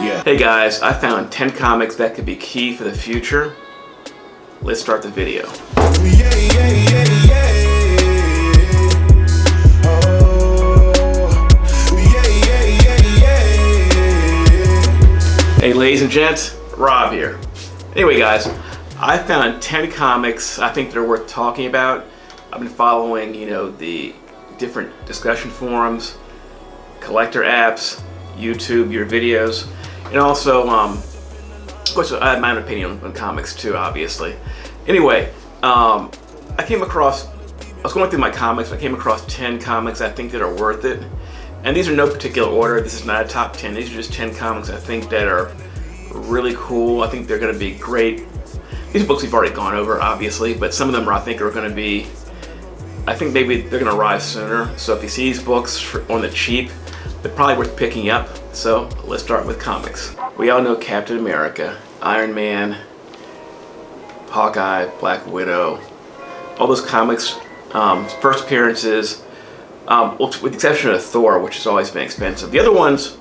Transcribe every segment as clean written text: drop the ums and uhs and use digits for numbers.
Yeah. Hey guys, I found 10 comics that could be key for the future. Let's start the video. Yeah, yeah, yeah, yeah. Oh, yeah, yeah, yeah, yeah. Hey ladies and gents, Rob here. Anyway guys, I found 10 comics I think that are worth talking about. I've been following, the different discussion forums, collector apps, YouTube, your videos, and also, of course, I have my own opinion on comics too, obviously. Anyway, I was going through my comics, I came across 10 comics I think that are worth it. And these are no particular order, this is not a top 10, these are just 10 comics I think that are really cool. I think they're going to be great. These books we've already gone over, obviously, but some of them I think are going to be, I think maybe they're going to arrive sooner. So if you see these books on the cheap, they're probably worth picking up. So let's start with comics. We all know Captain America, Iron Man, Hawkeye, Black Widow, all those comics, first appearances, with the exception of Thor, which has always been expensive. The other ones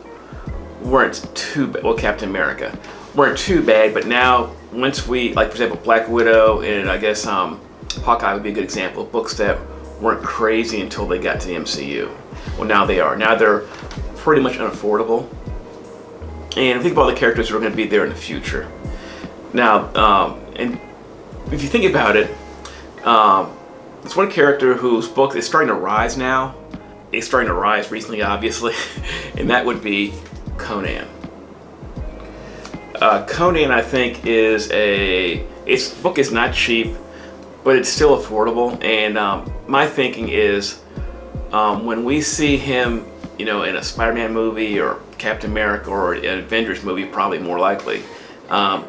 weren't too bad. Well, Captain America weren't too bad, but now once we, like for example, Black Widow and I guess Hawkeye would be a good example of books that weren't crazy until they got to the MCU. Well, now they are. Now they're pretty much unaffordable. And think about all the characters who are going to be there in the future. Now, and if you think about it, there's one character whose book is starting to rise now. It's starting to rise recently, obviously, and that would be Conan. Conan, I think, its book is not cheap, but it's still affordable. And my thinking is, when we see him, in a Spiderman movie or Captain America or an Avengers movie, probably more likely,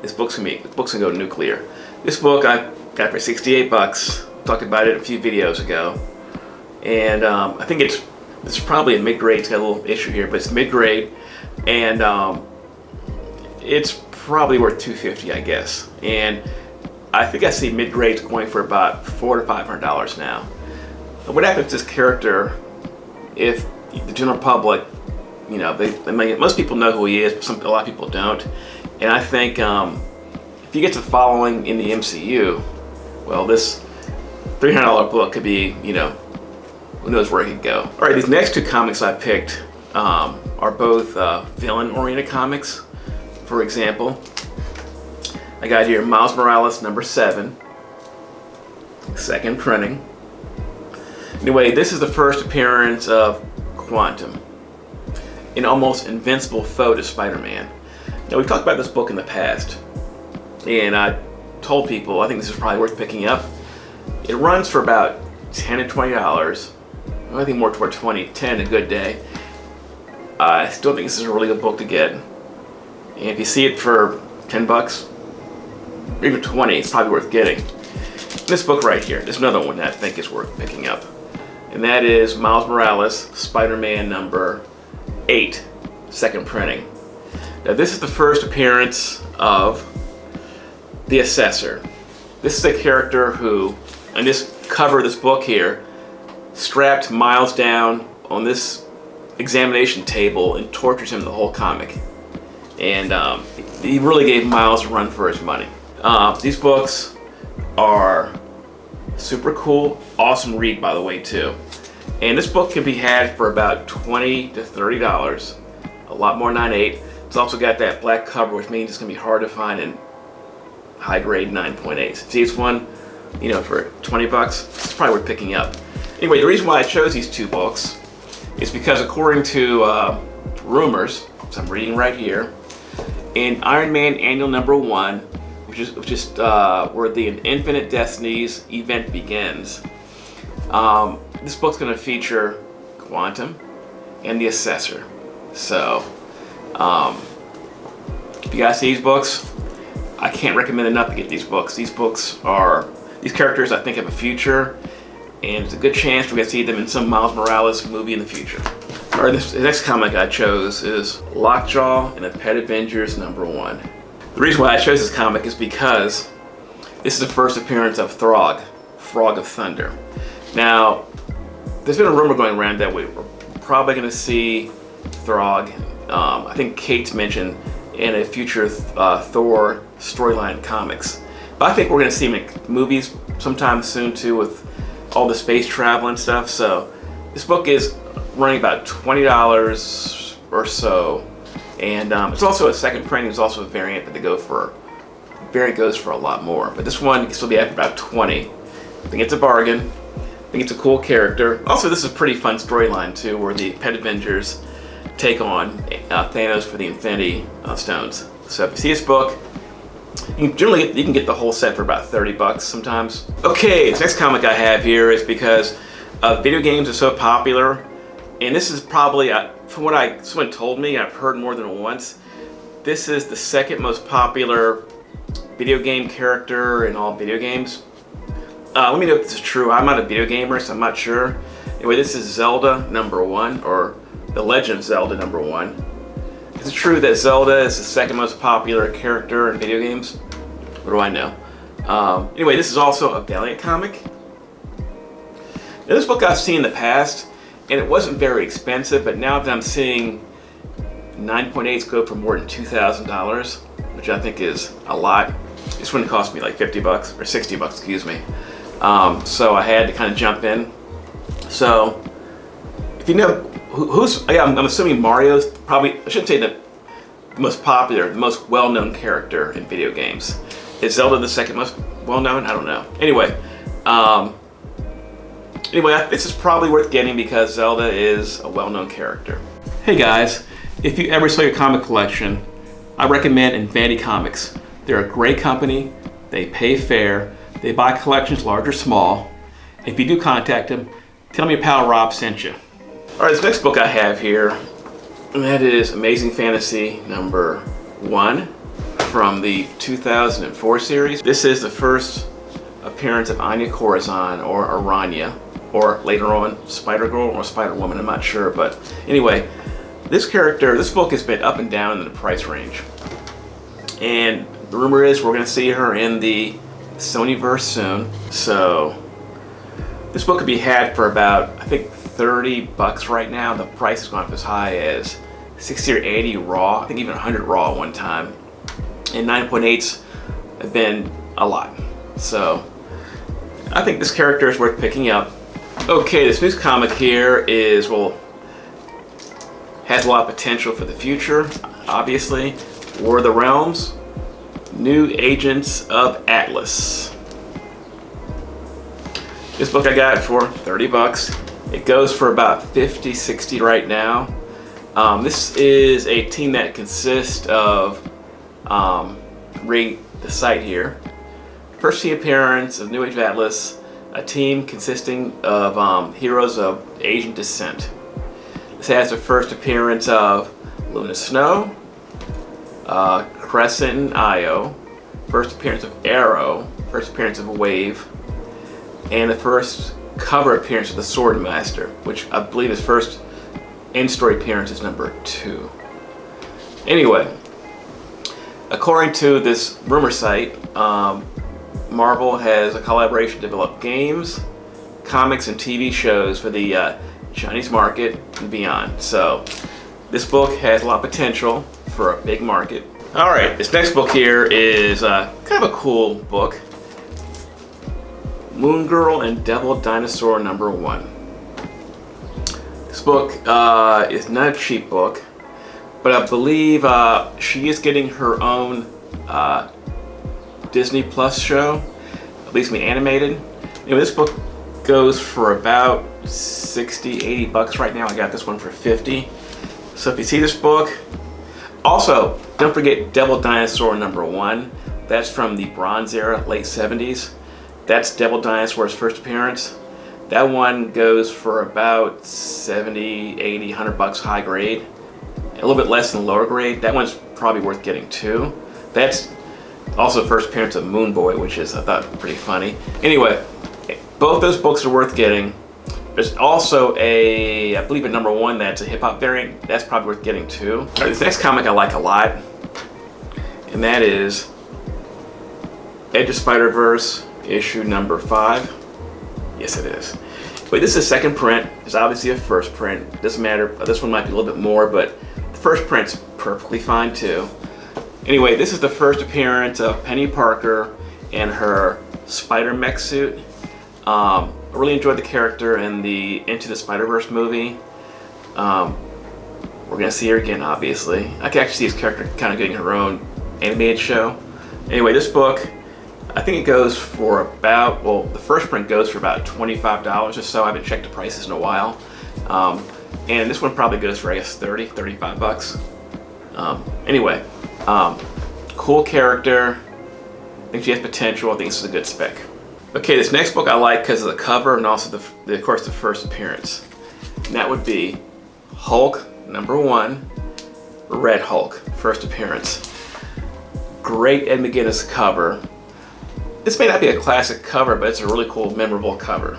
this book's gonna go nuclear. This book I got for 68 bucks. Talked about it a few videos ago, and I think this is probably a mid-grade. It's got a little issue here, but it's mid-grade, and it's probably worth $250, I guess. And I think I see mid-grades going for about $400 to $500 now. What happens to this character if the general public, most people know who he is, but a lot of people don't. And I think if he gets a following in the MCU, well, this $300 book could be, who knows where it could go. All right, these next two comics I picked are both villain-oriented comics. For example, I got here Miles Morales #7, second printing. Anyway, this is the first appearance of Quantum, an almost invincible foe to Spider-Man. Now, we've talked about this book in the past, and I told people I think this is probably worth picking up. It runs for about $10 to $20. I think more toward 10 a good day. I still think this is a really good book to get. And if you see it for 10 bucks, or even 20, it's probably worth getting. This book right here, there's another one that I think is worth picking up. And that is Miles Morales, Spider-Man #8, second printing. Now this is the first appearance of the Assessor. This is a character who, on this cover of this book here, strapped Miles down on this examination table and tortures him the whole comic. And he really gave Miles a run for his money. These books are super cool, awesome read by the way too. And this book can be had for about $20 to $30, a lot more 9.8. It's also got that black cover, which means it's gonna be hard to find in high grade 9.8. See this one, for 20 bucks, it's probably worth picking up. Anyway, the reason why I chose these two books is because according to rumors, which I'm reading right here, in Iron Man Annual #1, which is where the Infinite Destinies event begins, this book's going to feature Quantum and the Assessor. So, if you guys see these books, I can't recommend enough to get these books. These characters I think have a future, and it's a good chance we're going to see them in some Miles Morales movie in the future. All right, the next comic I chose is Lockjaw and the Pet Avengers #1. The reason why I chose this comic is because this is the first appearance of Throg, Frog of Thunder. Now, there's been a rumor going around that we're probably going to see Throg. I think Kate's mentioned in a future Thor storyline comics. But I think we're going to see him in movies sometime soon too, with all the space travel and stuff. So this book is running about $20 or so, and it's also a second printing. It's also a variant that variant goes for a lot more. But this one can still be at about $20. I think it's a bargain. I think it's a cool character. Also, this is a pretty fun storyline too, where the Pet Avengers take on Thanos for the Infinity Stones. So if you see this book, you can get the whole set for about $30 sometimes. Okay, this next comic I have here is because video games are so popular, and this is probably, from what someone told me, I've heard more than once, this is the second most popular video game character in all video games. Let me know if this is true. I'm not a video gamer, so I'm not sure. Anyway, this is Zelda #1, or The Legend of Zelda #1. Is it true that Zelda is the second most popular character in video games? What do I know? Anyway, this is also a Valiant comic. Now, this book I've seen in the past, and it wasn't very expensive, but now that I'm seeing 9.8s go for more than $2,000, which I think is a lot. This wouldn't cost me like $50 or $60, excuse me. So I had to kind of jump in. So if you know I'm assuming Mario's probably, I shouldn't say the most popular, the most well-known character in video games. Is Zelda the second most well-known? I don't know. Anyway, this is probably worth getting because Zelda is a well-known character. Hey guys, if you ever sell your comic collection, I recommend Infinity Comics. They're a great company, they pay fair, they buy collections large or small. If you do contact them, tell me your pal Rob sent you. Alright, this next book I have here, and that is Amazing Fantasy #1 from the 2004 series. This is the first appearance of Anya Corazon, or Aranya, or later on Spider-Girl or Spider-Woman, I'm not sure, but anyway, this book has been up and down in the price range. And the rumor is we're going to see her in the Sonyverse soon. So this book could be had for about, I think, $30 right now. The price has gone up as high as 60 or 80 raw. I think even 100 raw at one time. And 9.8s have been a lot. So I think this character is worth picking up. Okay, this news comic here is, well, has a lot of potential for the future, obviously. War of the Realms, New Agents of Atlas. This book I got for $30. It goes for about $50, $60 right now. This is a team that consists of, reading the site here. First team appearance of New Age of Atlas, a team consisting of heroes of Asian descent. This has the first appearance of Luna Snow, Crescent and Io, first appearance of Arrow, first appearance of Wave, and the first cover appearance of the Sword Master, which I believe his first in-story appearance is #2. Anyway, according to this rumor site, Marvel has a collaboration to develop games, comics, and TV shows for the Chinese market and beyond. So this book has a lot of potential for a big market. Alright, this next book here is kind of a cool book. Moon Girl and Devil Dinosaur #1. This book is not a cheap book, but I believe she is getting her own Disney Plus show, at least be animated. Anyway, this book goes for about $60, $80 right now. I got this one for $50. So if you see this book, also don't forget Devil Dinosaur #1. That's from the Bronze Era, late 70s. That's Devil Dinosaur's first appearance. That one goes for about $70, $80, $100 high grade. A little bit less than lower grade. That one's probably worth getting too. That's also the first appearance of Moon Boy, which is, I thought, pretty funny. Anyway, both those books are worth getting. There's also I believe a #1 that's a hip-hop variant. That's probably worth getting too. All right, this next comic I like a lot, and that is Edge of Spider-Verse issue #5. Yes, it is. Wait, this is a second print. It's obviously a first print. Doesn't matter. This one might be a little bit more, but the first print's perfectly fine too. Anyway, this is the first appearance of Penny Parker in her spider mech suit. I really enjoyed the character in the Into the Spider-Verse movie. We're gonna see her again, obviously. I can actually see this character kind of getting her own animated show. Anyway, this book, I think it goes for about, well, the first print goes for about $25 or so. I haven't checked the prices in a while. And this one probably goes for, I guess, 35 bucks. Anyway, cool character. I think she has potential. I think this is a good spec. Okay, this next book I like because of the cover and also, of course, the first appearance. And that would be Hulk #1, Red Hulk, first appearance. Great Ed McGuinness cover. This may not be a classic cover, but it's a really cool, memorable cover.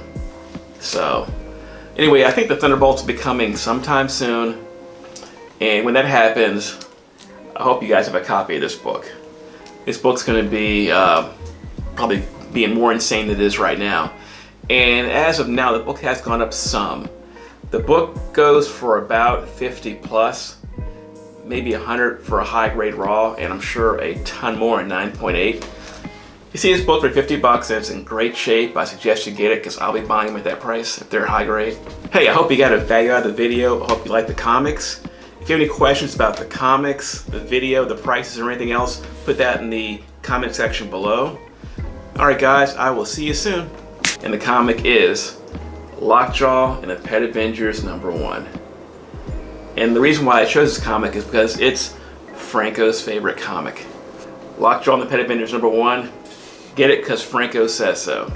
So, anyway, I think the Thunderbolts will be coming sometime soon. And when that happens, I hope you guys have a copy of this book. This book's going to be probably being more insane than it is right now. And as of now, the book has gone up some. The book goes for about 50 plus, maybe 100 for a high grade raw, and I'm sure a ton more in 9.8. You see this book for 50 bucks and it's in great shape. I suggest you get it because I'll be buying them at that price if they're high grade. Hey, I hope you got a value out of the video. I hope you like the comics. If you have any questions about the comics, the video, the prices, or anything else, put that in the comment section below. Alright guys, I will see you soon. And the comic is Lockjaw and the Pet Avengers #1. And the reason why I chose this comic is because it's Franco's favorite comic. Lockjaw and the Pet Avengers #1. Get it because Franco says so.